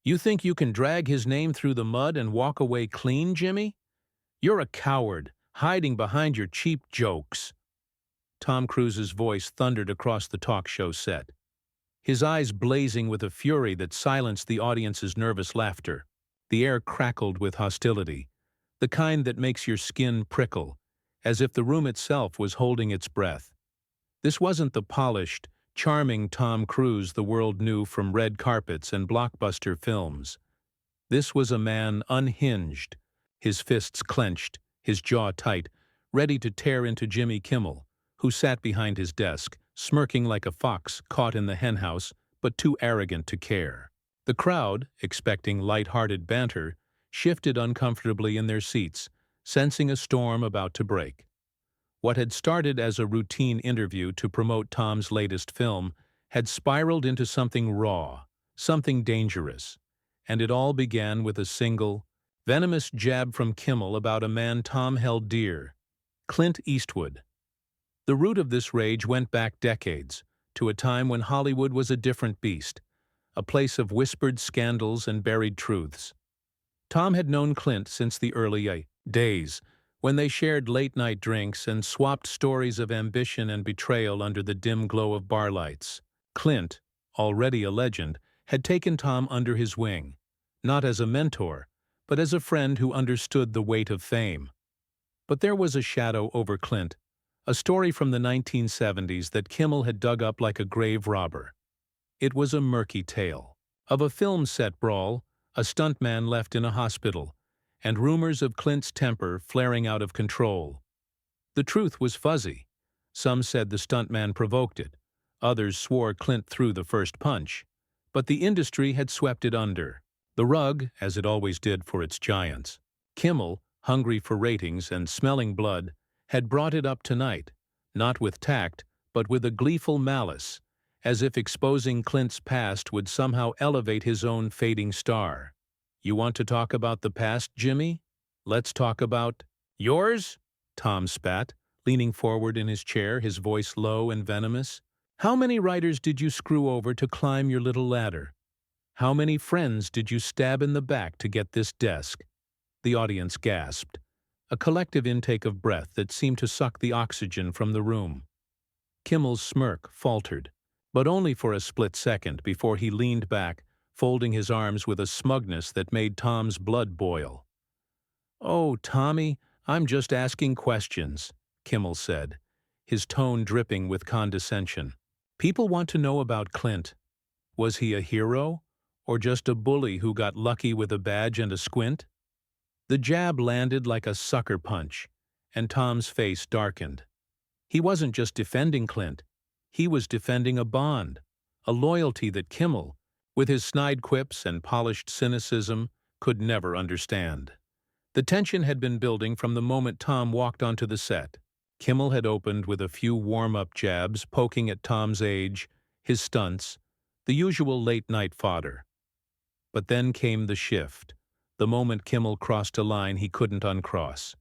You think you can drag his name through the mud and walk away clean, Jimmy? You're a coward, hiding behind your cheap jokes." Tom Cruise's voice thundered across the talk show set, his eyes blazing with a fury that silenced the audience's nervous laughter. The air crackled with hostility, the kind that makes your skin prickle, as if the room itself was holding its breath. This wasn't the polished, charming Tom Cruise the world knew from red carpets and blockbuster films. This was a man unhinged, his fists clenched, his jaw tight, ready to tear into Jimmy Kimmel, who sat behind his desk, smirking like a fox caught in the henhouse, but too arrogant to care. The crowd, expecting lighthearted banter, shifted uncomfortably in their seats, sensing a storm about to break. What had started as a routine interview to promote Tom's latest film had spiraled into something raw, something dangerous, and it all began with a single, venomous jab from Kimmel about a man Tom held dear, Clint Eastwood. The root of this rage went back decades, to a time when Hollywood was a different beast, a place of whispered scandals and buried truths. Tom had known Clint since the early days, when they shared late-night drinks and swapped stories of ambition and betrayal under the dim glow of bar lights. Clint, already a legend, had taken Tom under his wing, not as a mentor, but as a friend who understood the weight of fame. But there was a shadow over Clint, a story from the 1970s that Kimmel had dug up like a grave robber. It was a murky tale of a film set brawl, a stuntman left in a hospital, and rumors of Clint's temper flaring out of control. The truth was fuzzy. Some said the stuntman provoked it. Others swore Clint threw the first punch. But the industry had swept it under the rug, as it always did for its giants. Kimmel, hungry for ratings and smelling blood, had brought it up tonight, not with tact, but with a gleeful malice, as if exposing Clint's past would somehow elevate his own fading star. "You want to talk about the past, Jimmy? Let's talk about yours?" Tom spat, leaning forward in his chair, his voice low and venomous. "How many writers did you screw over to climb your little ladder? How many friends did you stab in the back to get this desk?" The audience gasped, a collective intake of breath that seemed to suck the oxygen from the room. Kimmel's smirk faltered, but only for a split second before he leaned back, folding his arms with a smugness that made Tom's blood boil. "Oh, Tommy, I'm just asking questions," Kimmel said, his tone dripping with condescension. "People want to know about Clint. Was he a hero, or just a bully who got lucky with a badge and a squint?" The jab landed like a sucker punch, and Tom's face darkened. He wasn't just defending Clint. He was defending a bond, a loyalty that Kimmel, with his snide quips and polished cynicism, could never understand. The tension had been building from the moment Tom walked onto the set. Kimmel had opened with a few warm-up jabs poking at Tom's age, his stunts, the usual late-night fodder. But then came the shift, the moment Kimmel crossed a line he couldn't uncross.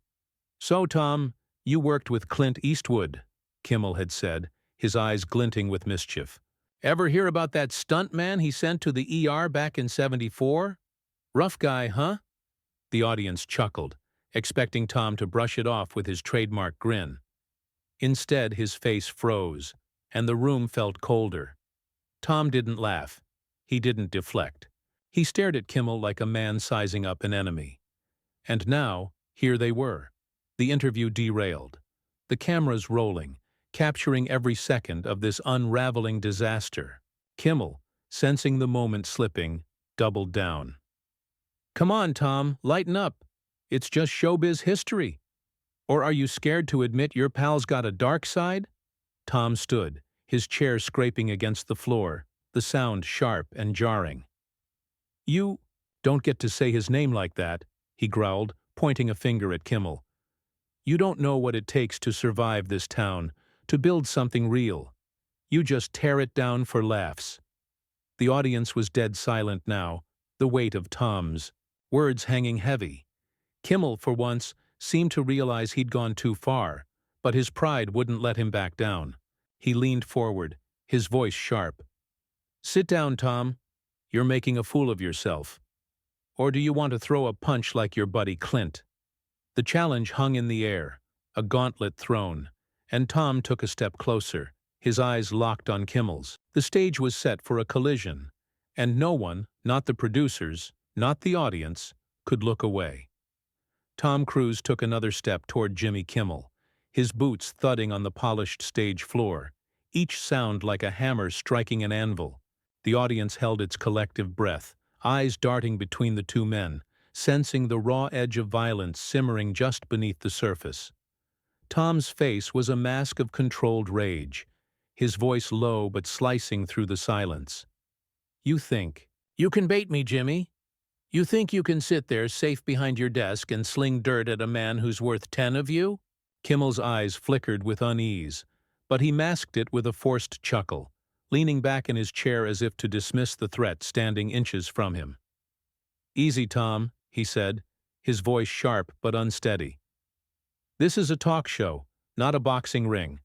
"So, Tom, you worked with Clint Eastwood," Kimmel had said, his eyes glinting with mischief. "Ever hear about that stunt man he sent to the ER back in '74? Rough guy, huh?" The audience chuckled, expecting Tom to brush it off with his trademark grin. Instead, his face froze, and the room felt colder. Tom didn't laugh. He didn't deflect. He stared at Kimmel like a man sizing up an enemy. And now, here they were. The interview derailed. The cameras rolling, capturing every second of this unraveling disaster. Kimmel, sensing the moment slipping, doubled down. "Come on, Tom, lighten up. It's just showbiz history. Or are you scared to admit your pal's got a dark side?" Tom stood, his chair scraping against the floor, the sound sharp and jarring. "You don't get to say his name like that," he growled, pointing a finger at Kimmel. "You don't know what it takes to survive this town, to build something real. You just tear it down for laughs." The audience was dead silent now, the weight of Tom's words hanging heavy. Kimmel, for once, seemed to realize he'd gone too far, but his pride wouldn't let him back down. He leaned forward, his voice sharp. "Sit down, Tom. You're making a fool of yourself. Or do you want to throw a punch like your buddy Clint? The challenge hung in the air, a gauntlet thrown, and Tom took a step closer, his eyes locked on Kimmel's. The stage was set for a collision, and no one, not the producers, not the audience, could look away. Tom Cruise took another step toward Jimmy Kimmel, his boots thudding on the polished stage floor, each sound like a hammer striking an anvil. The audience held its collective breath, eyes darting between the two men, sensing the raw edge of violence simmering just beneath the surface. Tom's face was a mask of controlled rage, his voice low but slicing through the silence. You think, "You can bait me, Jimmy. You think you can sit there safe behind your desk and sling dirt at a man who's worth 10 of you?" Kimmel's eyes flickered with unease, but he masked it with a forced chuckle, leaning back in his chair as if to dismiss the threat standing inches from him. "Easy, Tom," he said, his voice sharp but unsteady. "This is a talk show, not a boxing ring.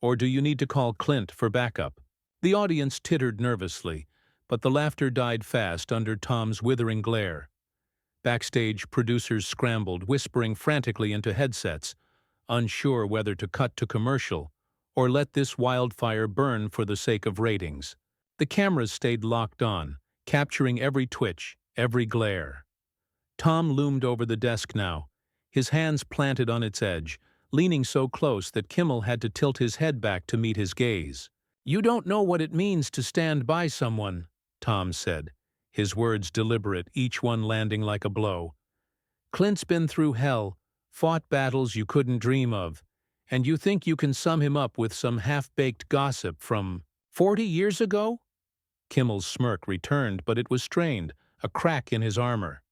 Or do you need to call Clint for backup?" The audience tittered nervously, but the laughter died fast under Tom's withering glare. Backstage, producers scrambled, whispering frantically into headsets, unsure whether to cut to commercial or let this wildfire burn for the sake of ratings. The cameras stayed locked on, capturing every twitch, every glare. Tom loomed over the desk now, his hands planted on its edge, leaning so close that Kimmel had to tilt his head back to meet his gaze. "You don't know what it means to stand by someone," Tom said, his words deliberate, each one landing like a blow. "Clint's been through hell, fought battles you couldn't dream of, and you think you can sum him up with some half-baked gossip from 40 years ago?" Kimmel's smirk returned, but it was strained, a crack in his armor.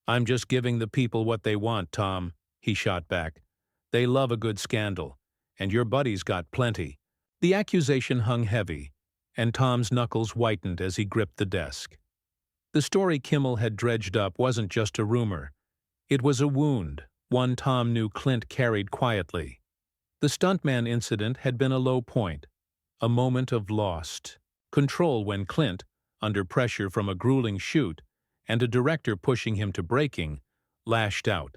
"I'm just giving the people what they want, Tom," he shot back. "They love a good scandal, and your buddy's got plenty." The accusation hung heavy, and Tom's knuckles whitened as he gripped the desk. The story Kimmel had dredged up wasn't just a rumor. It was a wound, one Tom knew Clint carried quietly. The stuntman incident had been a low point, a moment of lost control when Clint, under pressure from a grueling shoot and a director pushing him to breaking, lashed out.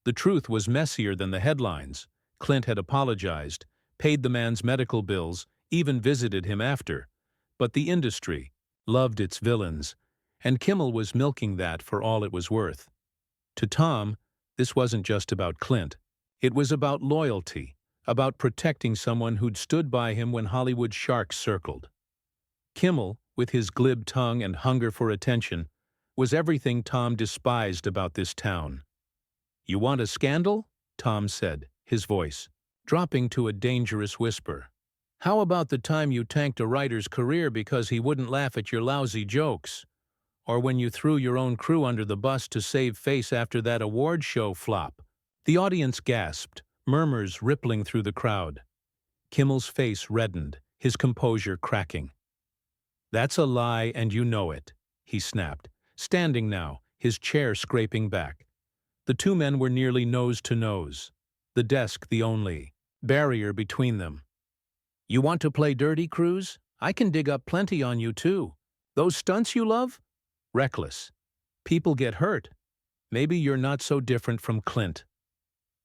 The truth was messier than the headlines. Clint had apologized, paid the man's medical bills, even visited him after. But the industry loved its villains, and Kimmel was milking that for all it was worth. To Tom, this wasn't just about Clint. It was about loyalty, about protecting someone who'd stood by him when Hollywood sharks circled. Kimmel, with his glib tongue and hunger for attention, was everything Tom despised about this town. "You want a scandal?" Tom said, his voice dropping to a dangerous whisper. "How about the time you tanked a writer's career because he wouldn't laugh at your lousy jokes? Or when you threw your own crew under the bus to save face after that award show flop?" The audience gasped, murmurs rippling through the crowd. Kimmel's face reddened, his composure cracking. "That's a lie, and you know it," he snapped, standing now, his chair scraping back. The two men were nearly nose to nose, the desk the only barrier between them. "You want to play dirty, Cruise? I can dig up plenty on you, too. Those stunts you love? Reckless. People get hurt. Maybe you're not so different from Clint."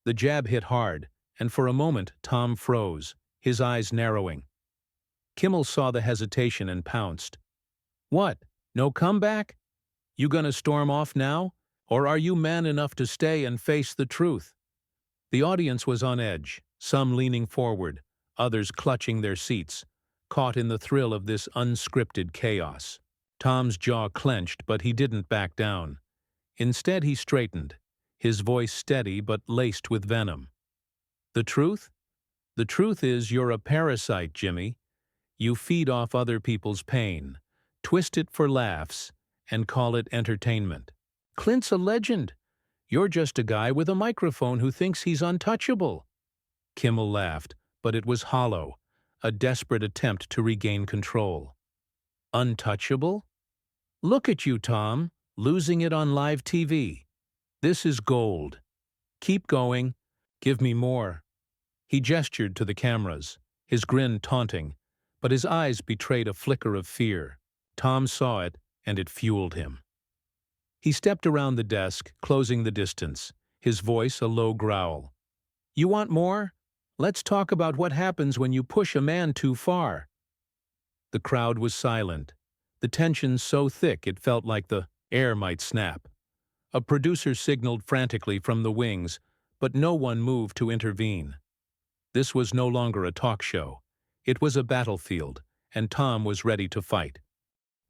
The jab hit hard, and for a moment Tom froze, his eyes narrowing. Kimmel saw the hesitation and pounced. "What? No comeback? You gonna storm off now? Or are you man enough to stay and face the truth?" The audience was on edge, some leaning forward, others clutching their seats, caught in the thrill of this unscripted chaos. Tom's jaw clenched, but he didn't back down. Instead, he straightened, his voice steady but laced with venom. "The truth? The truth is you're a parasite, Jimmy. You feed off other people's pain, twist it for laughs, and call it entertainment. Clint's a legend. You're just a guy with a microphone who thinks he's untouchable." Kimmel laughed, but it was hollow, a desperate attempt to regain control. "Untouchable? Look at you, Tom, losing it on live TV. This is gold. Keep going. Give me more." He gestured to the cameras, his grin taunting, but his eyes betrayed a flicker of fear. Tom saw it, and it fueled him. He stepped around the desk, closing the distance, his voice a low growl. "You want more? Let's talk about what happens when you push a man too far." The crowd was silent, the tension so thick it felt like the air might snap. A producer signaled frantically from the wings, but no one moved to intervene. This was no longer a talk show. It was a battlefield, and Tom was ready to fight.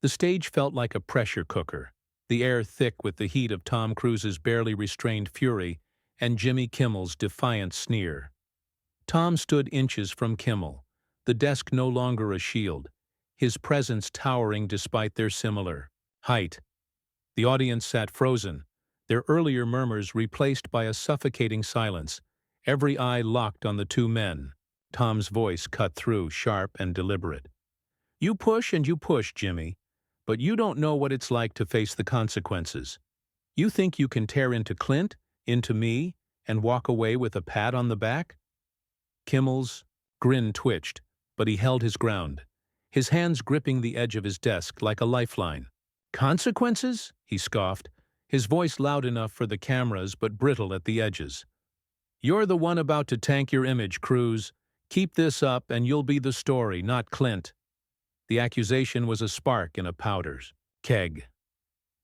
The stage felt like a pressure cooker, the air thick with the heat of Tom Cruise's barely restrained fury and Jimmy Kimmel's defiant sneer. Tom stood inches from Kimmel, the desk no longer a shield, his presence towering despite their similar height. The audience sat frozen, their earlier murmurs replaced by a suffocating silence, every eye locked on the two men. Tom's voice cut through, sharp and deliberate. "You push and you push, Jimmy, but you don't know what it's like to face the consequences. You think you can tear into Clint, into me, and walk away with a pat on the back?" Kimmel's grin twitched, but he held his ground, his hands gripping the edge of his desk like a lifeline. "Consequences?" he scoffed, his voice loud enough for the cameras but brittle at the edges. "You're the one about to tank your image, Cruise. Keep this up and you'll be the story, not Clint." The accusation was a spark in a powder's keg.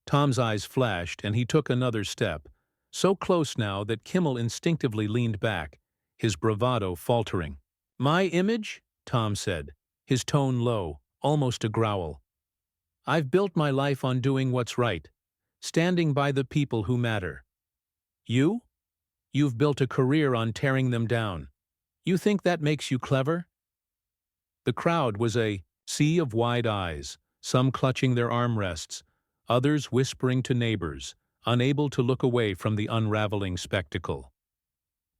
Tom's eyes flashed and he took another step, so close now that Kimmel instinctively leaned back, his bravado faltering. "My image?" Tom said, his tone low, almost a growl. "I've built my life on doing what's right, standing by the people who matter. You? You've built a career on tearing them down. You think that makes you clever?" The crowd was a sea of wide eyes, some clutching their armrests, others whispering to neighbors, unable to look away from the unraveling spectacle.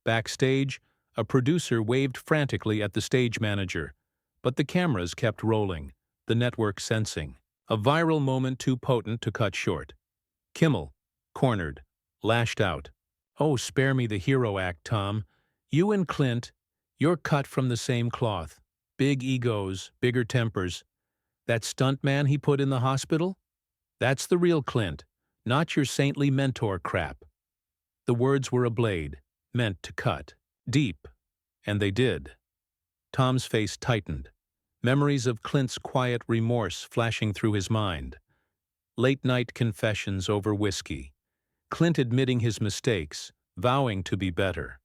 Backstage, a producer waved frantically at the stage manager, but the cameras kept rolling, the network sensing. A viral moment too potent to cut short. Kimmel, cornered, lashed out. "Oh, spare me the hero act, Tom. You and Clint, you're cut from the same cloth. Big egos, bigger tempers. That stuntman he put in the hospital? That's the real Clint, not your saintly mentor crap." The words were a blade, meant to cut. Deep. And they did. Tom's face tightened, memories of Clint's quiet remorse flashing through his mind. Late-night confessions over whiskey. Clint admitting his mistakes, vowing to be better.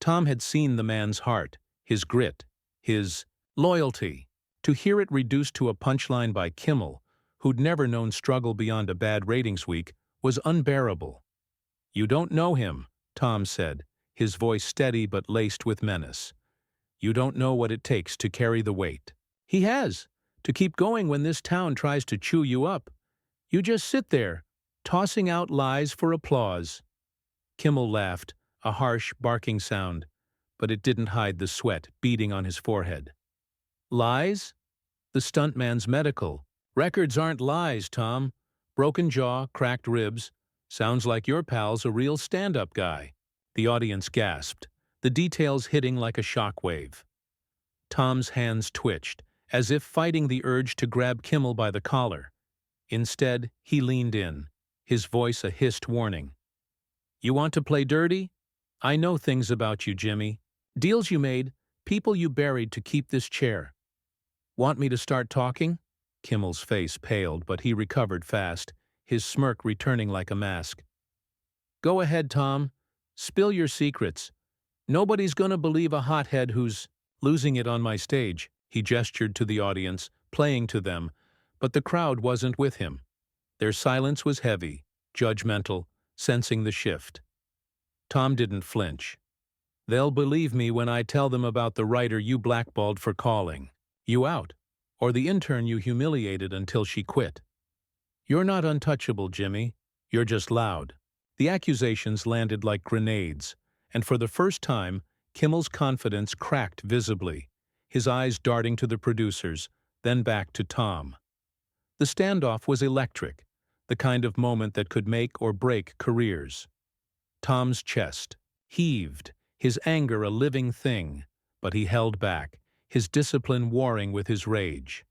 Tom had seen the man's heart, his grit, his loyalty. To hear it reduced to a punchline by Kimmel, who'd never known struggle beyond a bad ratings week, was unbearable. "You don't know him," Tom said, his voice steady but laced with menace. "You don't know what it takes to carry the weight." "He has, to keep going when this town tries to chew you up. You just sit there, tossing out lies for applause." Kimmel laughed, a harsh, barking sound, but it didn't hide the sweat beading on his forehead. "Lies? The stuntman's medical. Records aren't lies, Tom. Broken jaw, cracked ribs. Sounds like your pal's a real stand-up guy." The audience gasped, the details hitting like a shockwave. Tom's hands twitched, as if fighting the urge to grab Kimmel by the collar. Instead, he leaned in, his voice a hissed warning. "You want to play dirty? I know things about you, Jimmy. Deals you made, people you buried to keep this chair. Want me to start talking?" Kimmel's face paled, but he recovered fast, his smirk returning like a mask. "Go ahead, Tom. Spill your secrets. Nobody's gonna believe a hothead who's losing it on my stage." He gestured to the audience, playing to them, but the crowd wasn't with him. Their silence was heavy, judgmental, sensing the shift. Tom didn't flinch. "They'll believe me when I tell them about the writer you blackballed for calling you out, or the intern you humiliated until she quit. You're not untouchable, Jimmy. You're just loud." The accusations landed like grenades, and for the first time, Kimmel's confidence cracked visibly, his eyes darting to the producers, then back to Tom. The standoff was electric, the kind of moment that could make or break careers. Tom's chest heaved, his anger a living thing, but he held back, his discipline warring with his rage.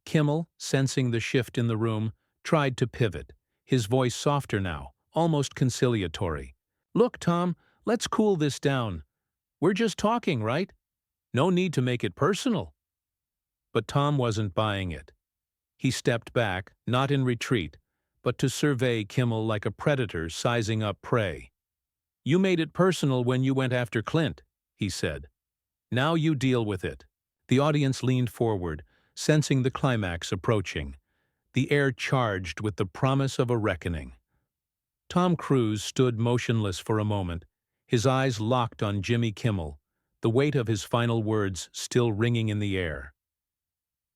Kimmel, sensing the shift in the room, tried to pivot, his voice softer now, almost conciliatory. "Look, Tom, let's cool this down. We're just talking, right? No need to make it personal." But Tom wasn't buying it. He stepped back, not in retreat, but to survey Kimmel like a predator sizing up prey. "You made it personal when you went after Clint," he said. "Now you deal with it." The audience leaned forward, sensing the climax approaching, the air charged with the promise of a reckoning. Tom Cruise stood motionless for a moment, his eyes locked on Jimmy Kimmel, the weight of his final words still ringing in the air.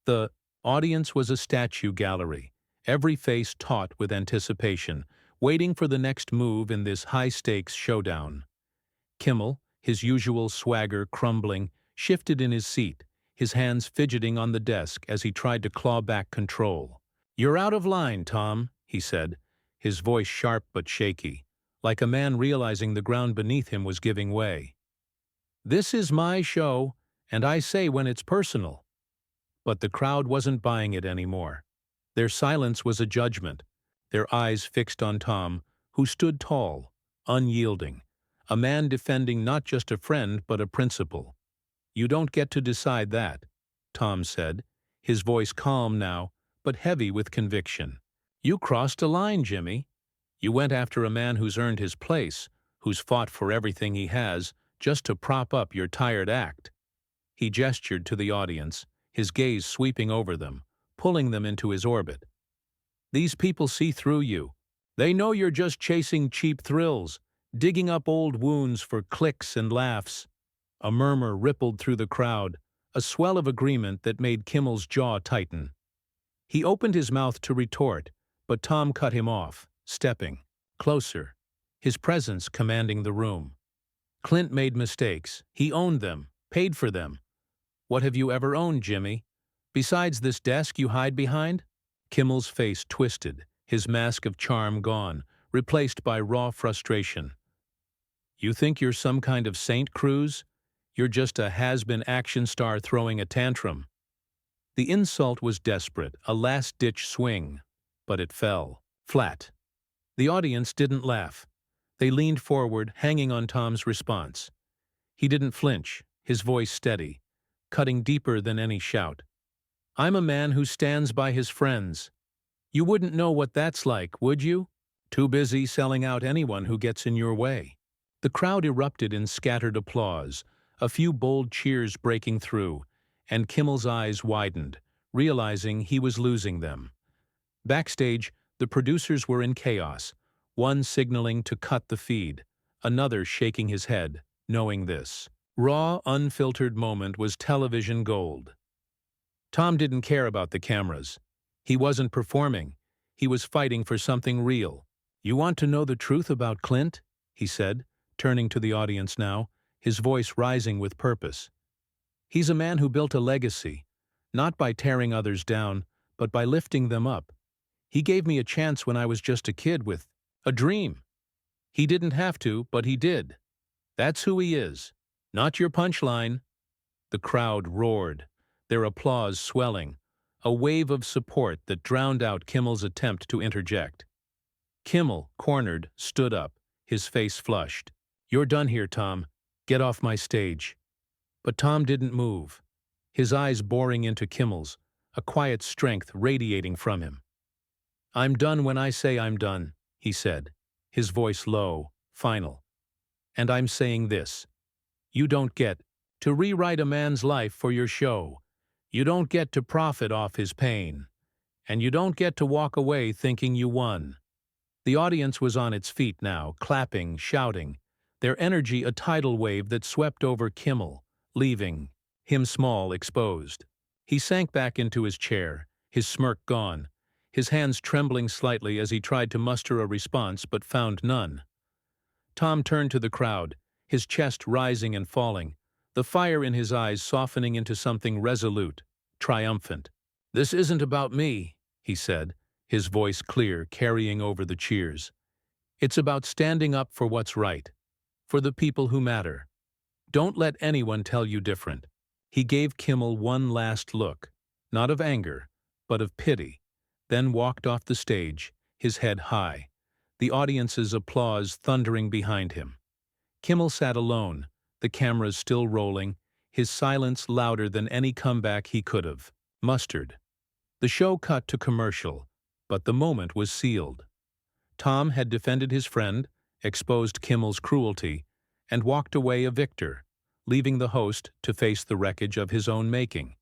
The audience was a statue gallery, every face taut with anticipation, waiting for the next move in this high-stakes showdown. Kimmel, his usual swagger crumbling, shifted in his seat, his hands fidgeting on the desk as he tried to claw back control. "You're out of line, Tom," he said, his voice sharp but shaky, like a man realizing the ground beneath him was giving way. "This is my show, and I say when it's personal." But the crowd wasn't buying it anymore. Their silence was a judgment, their eyes fixed on Tom, who stood tall, unyielding, a man defending not just a friend but a principle. "You don't get to decide that," Tom said, his voice calm now, but heavy with conviction. "You crossed a line, Jimmy. You went after a man who's earned his place, who's fought for everything he has, just to prop up your tired act." He gestured to the audience, his gaze sweeping over them, pulling them into his orbit. "These people see through you. They know you're just chasing cheap thrills, digging up old wounds for clicks and laughs." A murmur rippled through the crowd, a swell of agreement that made Kimmel's jaw tighten. He opened his mouth to retort, but Tom cut him off, stepping closer, his presence commanding the room. "Clint made mistakes. He owned them, paid for them. What have you ever owned, Jimmy? Besides this desk you hide behind?" Kimmel's face twisted, his mask of charm gone, replaced by raw frustration. "You think you're some kind of saint, Cruise? You're just a has-been action star throwing a tantrum." The insult was desperate, a last-ditch swing, but it fell flat. The audience didn't laugh. They leaned forward, hanging on Tom's response. He didn't flinch, his voice steady, cutting deeper than any shout. "I'm a man who stands by his friends. You wouldn't know what that's like, would you? Too busy selling out anyone who gets in your way." The crowd erupted in scattered applause, a few bold cheers breaking through, and Kimmel's eyes widened, realizing he was losing them. Backstage, the producers were in chaos, one signaling to cut the feed, another shaking his head, knowing this raw, unfiltered moment was television gold. Tom didn't care about the cameras. He wasn't performing. He was fighting for something real. "You want to know the truth about Clint?" he said, turning to the audience now, his voice rising with purpose. "He's a man who built a legacy, not by tearing others down, but by lifting them up. He gave me a chance when I was just a kid with a dream. He didn't have to, but he did. That's who he is. Not your punchline." The crowd roared, their applause swelling, a wave of support that drowned out Kimmel's attempt to interject. Kimmel, cornered, stood up, his face flushed. "You're done here, Tom. Get off my stage." But Tom didn't move, his eyes boring into Kimmel's, a quiet strength radiating from him. "I'm done when I say I'm done," he said, his voice low, final. "And I'm saying this. You don't get to rewrite a man's life for your show. You don't get to profit off his pain. And you don't get to walk away thinking you won." The audience was on its feet now, clapping, shouting, their energy a tidal wave that swept over Kimmel, leaving him small, exposed. He sank back into his chair, his smirk gone, his hands trembling slightly as he tried to muster a response but found none. Tom turned to the crowd, his chest rising and falling, the fire in his eyes softening into something resolute, triumphant. "This isn't about me," he said, his voice clear, carrying over the cheers. "It's about standing up for what's right, for the people who matter. Don't let anyone tell you different." He gave Kimmel one last look, not of anger, but of pity, then walked off the stage, his head high, the audience's applause thundering behind him. Kimmel sat alone, the cameras still rolling, his silence louder than any comeback he could have mustered. The show cut to commercial, but the moment was sealed. Tom had defended his friend, exposed Kimmel's cruelty, and walked away a victor, leaving the host to face the wreckage of his own making.